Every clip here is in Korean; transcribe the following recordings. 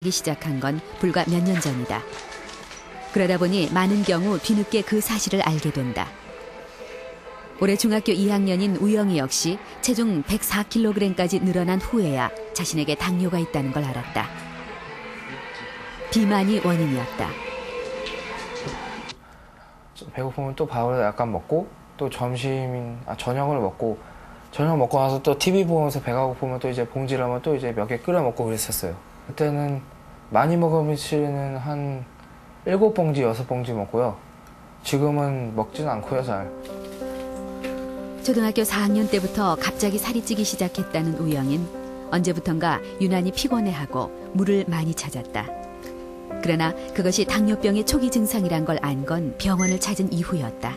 기 시작한 건 불과 몇 년 전이다. 그러다 보니 많은 경우 뒤늦게 그 사실을 알게 된다. 올해 중학교 2학년인 우영이 역시 체중 104kg까지 늘어난 후에야 자신에게 당뇨가 있다는 걸 알았다. 비만이 원인이었다. 배고프면 또 밥을 약간 먹고 또 저녁을 먹고 저녁 먹고 나서 또 TV 보면서 배가 고프면 또 이제 봉지라면 또 이제 몇 개 끓여 먹고 그랬었어요. 그때는 많이 먹으면 한 7봉지, 6봉지 먹고요. 지금은 먹지는 않고요, 잘. 초등학교 4학년 때부터 갑자기 살이 찌기 시작했다는 우영인 언제부턴가 유난히 피곤해하고 물을 많이 찾았다. 그러나 그것이 당뇨병의 초기 증상이란 걸 안 건 병원을 찾은 이후였다.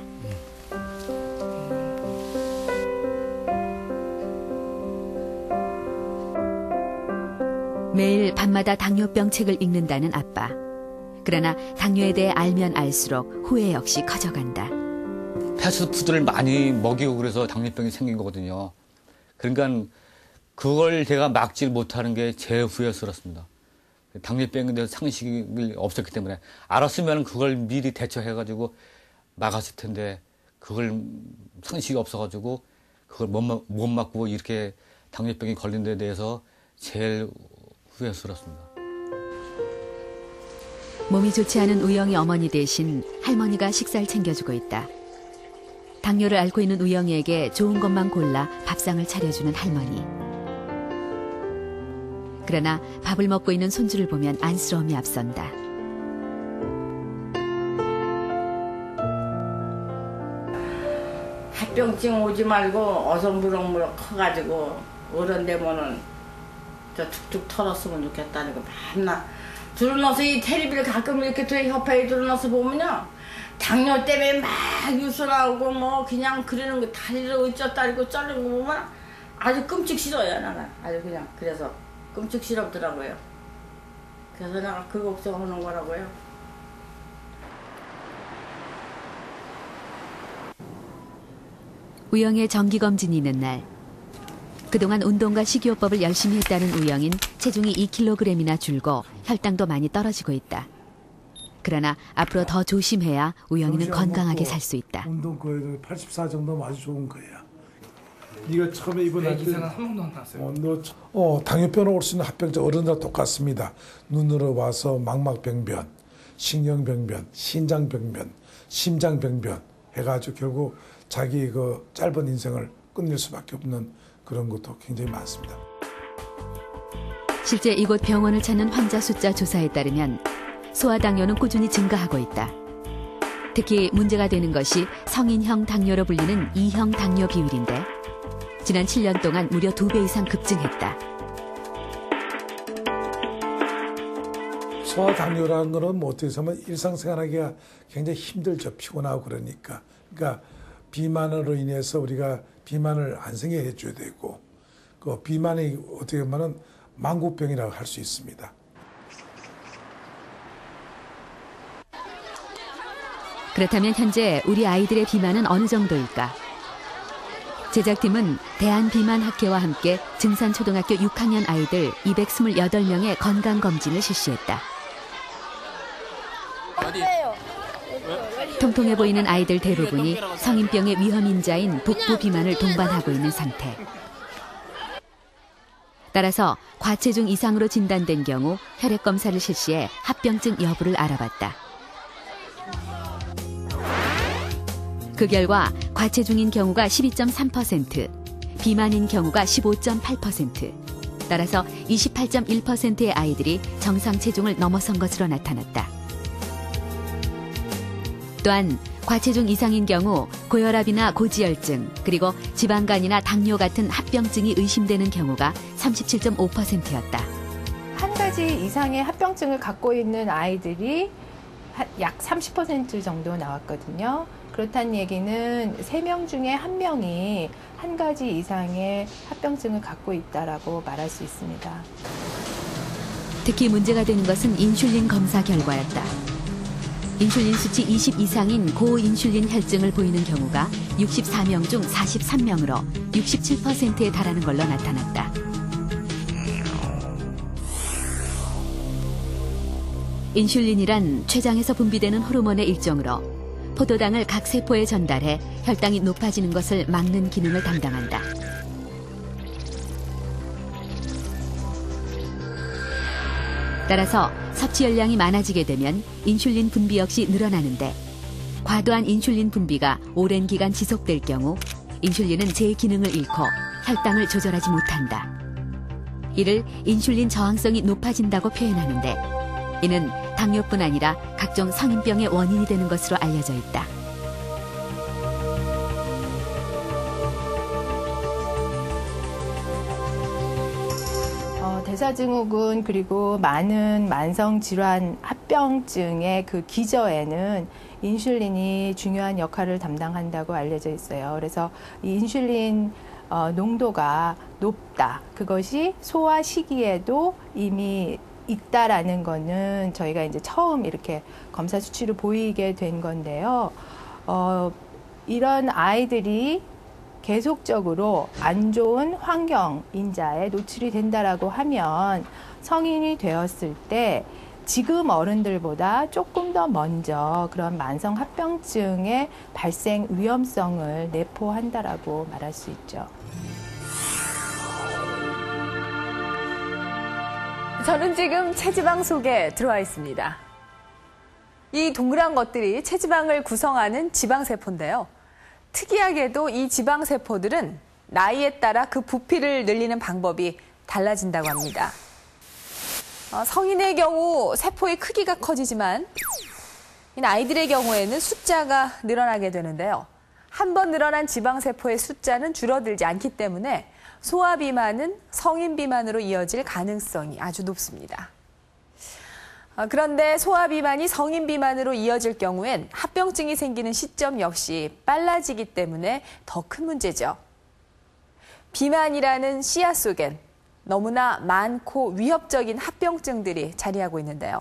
매일 밤마다 당뇨병 책을 읽는다는 아빠. 그러나 당뇨에 대해 알면 알수록 후회 역시 커져간다. 패스트푸드를 많이 먹이고 그래서 당뇨병이 생긴 거거든요. 그러니까 그걸 제가 막지 못하는 게 제 후회스럽습니다. 당뇨병에 대해서 상식이 없었기 때문에 알았으면 그걸 미리 대처해가지고 막았을 텐데 그걸 상식이 없어가지고 그걸 못 막고 이렇게 당뇨병이 걸린 데 대해서 제일 후회스럽습니다. 몸이 좋지 않은 우영이 어머니 대신 할머니가 식사를 챙겨주고 있다. 당뇨를 앓고 있는 우영이에게 좋은 것만 골라 밥상을 차려주는 할머니. 그러나 밥을 먹고 있는 손주를 보면 안쓰러움이 앞선다. 합병증 오지 말고 어성무럭무럭 커가지고 어른 되면은 저 툭툭 털었으면 좋겠다는 거 맨날 들어놔서 이 텔레비를 가끔 이렇게 협회에 들어놔서 보면요 당뇨 때문에 막 뉴스 나오고 뭐 그냥 그러는 거 다리를 어쩌다리고 자르는 거 보면 아주 끔찍 싫어요. 나는 아주 그냥 그래서 끔찍 싫었더라고요. 그래서 내가 그 걱정하는 거라고요. 우영의 정기검진이 있는 날. 그동안 운동과 식이요법을 열심히 했다는 우영인 체중이 2kg이나 줄고 혈당도 많이 떨어지고 있다. 그러나 앞으로 더 조심해야 우영이는 건강하게 살 수 있다. 운동 거에도 84 정도면 아주 좋은 거야. 네가 처음에 입원할 때 기사는 한 번도 안 났어요. 당뇨병으로 올 수 있는 합병증 어른들과 똑같습니다. 눈으로 와서 망막병변, 신경병변, 신장병변, 심장병변 해가지고 결국 자기 그 짧은 인생을 끝낼 수밖에 없는 그런 것도 굉장히 많습니다. 실제 이곳 병원을 찾는 환자 숫자 조사에 따르면 소아당뇨는 꾸준히 증가하고 있다. 특히 문제가 되는 것이 성인형 당뇨로 불리는 2형 당뇨 비율인데 지난 7년 동안 무려 2배 이상 급증했다. 소아당뇨라는 거는 뭐 어떻게 보면 일상생활하기가 굉장히 힘들죠. 피곤하고 그러니까. 그러니까 비만으로 인해서 우리가 비만을 안 생기게 해줘야 되고 그 비만이 어떻게 보면 만구병이라고 할 수 있습니다. 그렇다면 현재 우리 아이들의 비만은 어느 정도일까? 제작팀은 대한비만학회와 함께 증산초등학교 6학년 아이들 228명의 건강검진을 실시했다. 통통해 보이는 아이들 대부분이 성인병의 위험인자인 북부 비만을 동반하고 있는 상태. 따라서 과체중 이상으로 진단된 경우 혈액검사를 실시해 합병증 여부를 알아봤다. 그 결과 과체중인 경우가 12.3%, 비만인 경우가 15.8%, 따라서 28.1%의 아이들이 정상 체중을 넘어선 것으로 나타났다. 또한 과체중 이상인 경우 고혈압이나 고지혈증, 그리고 지방간이나 당뇨 같은 합병증이 의심되는 경우가 37.5%였다. 한 가지 이상의 합병증을 갖고 있는 아이들이 약 30% 정도 나왔거든요. 그렇다는 얘기는 3명 중에 1명이 한 가지 이상의 합병증을 갖고 있다라고 말할 수 있습니다. 특히 문제가 되는 것은 인슐린 검사 결과였다. 인슐린 수치 20 이상인 고인슐린 혈증을 보이는 경우가 64명 중 43명으로 67%에 달하는 걸로 나타났다. 인슐린이란 췌장에서 분비되는 호르몬의 일종으로 포도당을 각 세포에 전달해 혈당이 높아지는 것을 막는 기능을 담당한다. 따라서 섭취 열량이 많아지게 되면 인슐린 분비 역시 늘어나는데 과도한 인슐린 분비가 오랜 기간 지속될 경우 인슐린은 제 기능을 잃고 혈당을 조절하지 못한다. 이를 인슐린 저항성이 높아진다고 표현하는데 이는 당뇨뿐 아니라 각종 성인병의 원인이 되는 것으로 알려져 있다. 대사증후군 그리고 많은 만성질환 합병증의 그 기저에는 인슐린이 중요한 역할을 담당한다고 알려져 있어요. 그래서 이 인슐린 농도가 높다. 그것이 소화 시기에도 이미 있다라는 거는 저희가 이제 처음 이렇게 검사 수치로 보이게 된 건데요. 이런 아이들이 계속적으로 안 좋은 환경 인자에 노출이 된다라고 하면 성인이 되었을 때 지금 어른들보다 조금 더 먼저 그런 만성 합병증의 발생 위험성을 내포한다라고 말할 수 있죠. 저는 지금 체지방 속에 들어와 있습니다. 이 동그란 것들이 체지방을 구성하는 지방세포인데요. 특이하게도 이 지방세포들은 나이에 따라 그 부피를 늘리는 방법이 달라진다고 합니다. 성인의 경우 세포의 크기가 커지지만 아이들의 경우에는 숫자가 늘어나게 되는데요. 한 번 늘어난 지방세포의 숫자는 줄어들지 않기 때문에 소아 비만은 성인 비만으로 이어질 가능성이 아주 높습니다. 그런데 소아 비만이 성인 비만으로 이어질 경우엔 합병증이 생기는 시점 역시 빨라지기 때문에 더 큰 문제죠. 비만이라는 씨앗 속엔 너무나 많고 위협적인 합병증들이 자리하고 있는데요.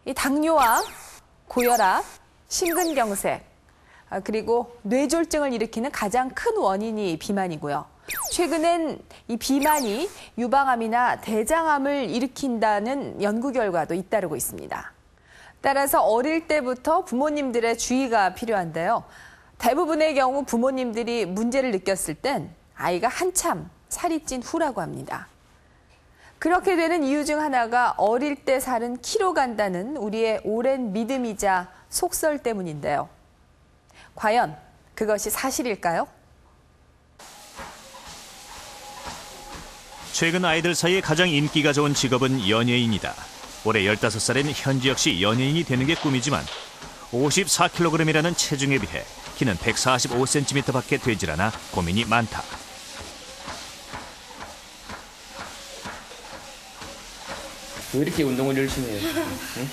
이 당뇨와 고혈압, 심근경색, 그리고 뇌졸중을 일으키는 가장 큰 원인이 비만이고요. 최근엔 이 비만이 유방암이나 대장암을 일으킨다는 연구 결과도 잇따르고 있습니다. 따라서 어릴 때부터 부모님들의 주의가 필요한데요. 대부분의 경우 부모님들이 문제를 느꼈을 땐 아이가 한참 살이 찐 후라고 합니다. 그렇게 되는 이유 중 하나가 어릴 때 살은 키로 간다는 우리의 오랜 믿음이자 속설 때문인데요. 과연 그것이 사실일까요? 최근 아이들 사이에 가장 인기가 좋은 직업은 연예인이다. 올해 15살인 현지 역시 연예인이 되는 게 꿈이지만 54kg이라는 체중에 비해 키는 145cm밖에 되질 않아 고민이 많다. 왜 이렇게 운동을 열심히 해요? 응?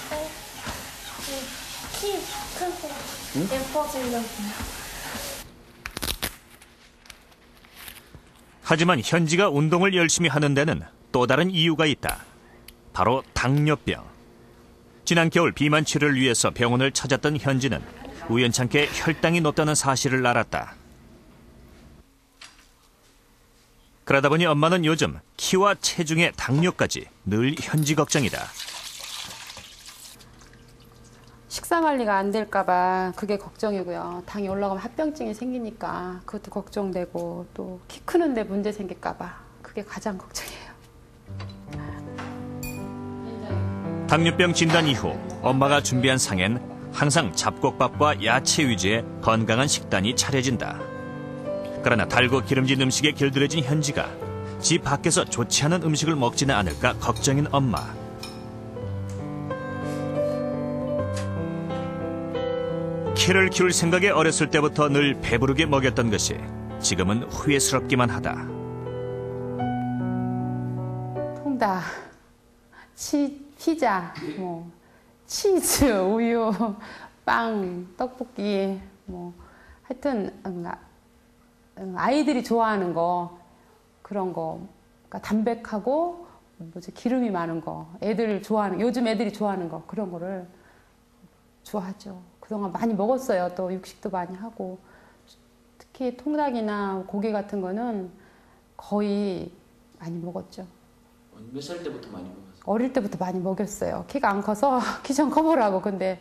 키 크고 예뻐지려고요. 하지만 현지가 운동을 열심히 하는 데는 또 다른 이유가 있다. 바로 당뇨병. 지난 겨울 비만 치료를 위해서 병원을 찾았던 현지는 우연찮게 혈당이 높다는 사실을 알았다. 그러다 보니 엄마는 요즘 키와 체중의 당뇨까지 늘 현지 걱정이다. 식사 관리가 안 될까 봐 그게 걱정이고요. 당이 올라가면 합병증이 생기니까 그것도 걱정되고 또 키 크는데 문제 생길까 봐 그게 가장 걱정이에요. 당뇨병 진단 이후 엄마가 준비한 상엔 항상 잡곡밥과 야채 위주의 건강한 식단이 차려진다. 그러나 달고 기름진 음식에 길들여진 현지가 집 밖에서 좋지 않은 음식을 먹지는 않을까 걱정인 엄마. 키를 키울 생각에 어렸을 때부터 늘 배부르게 먹였던 것이 지금은 후회스럽기만 하다. 통닭, 피자, 치즈, 우유, 빵, 떡볶이, 하여튼 아이들이 좋아하는 거 그런 거, 그러니까 담백하고 기름이 많은 거, 요즘 애들이 좋아하는 거 그런 거를 좋아하죠. 그동안 많이 먹었어요. 또 육식도 많이 하고 특히 통닭이나 고기 같은 거는 거의 많이 먹었죠. 몇 살 때부터 많이 먹었어요? 어릴 때부터 많이 먹였어요. 키가 안 커서 키 좀 커보라고. 근데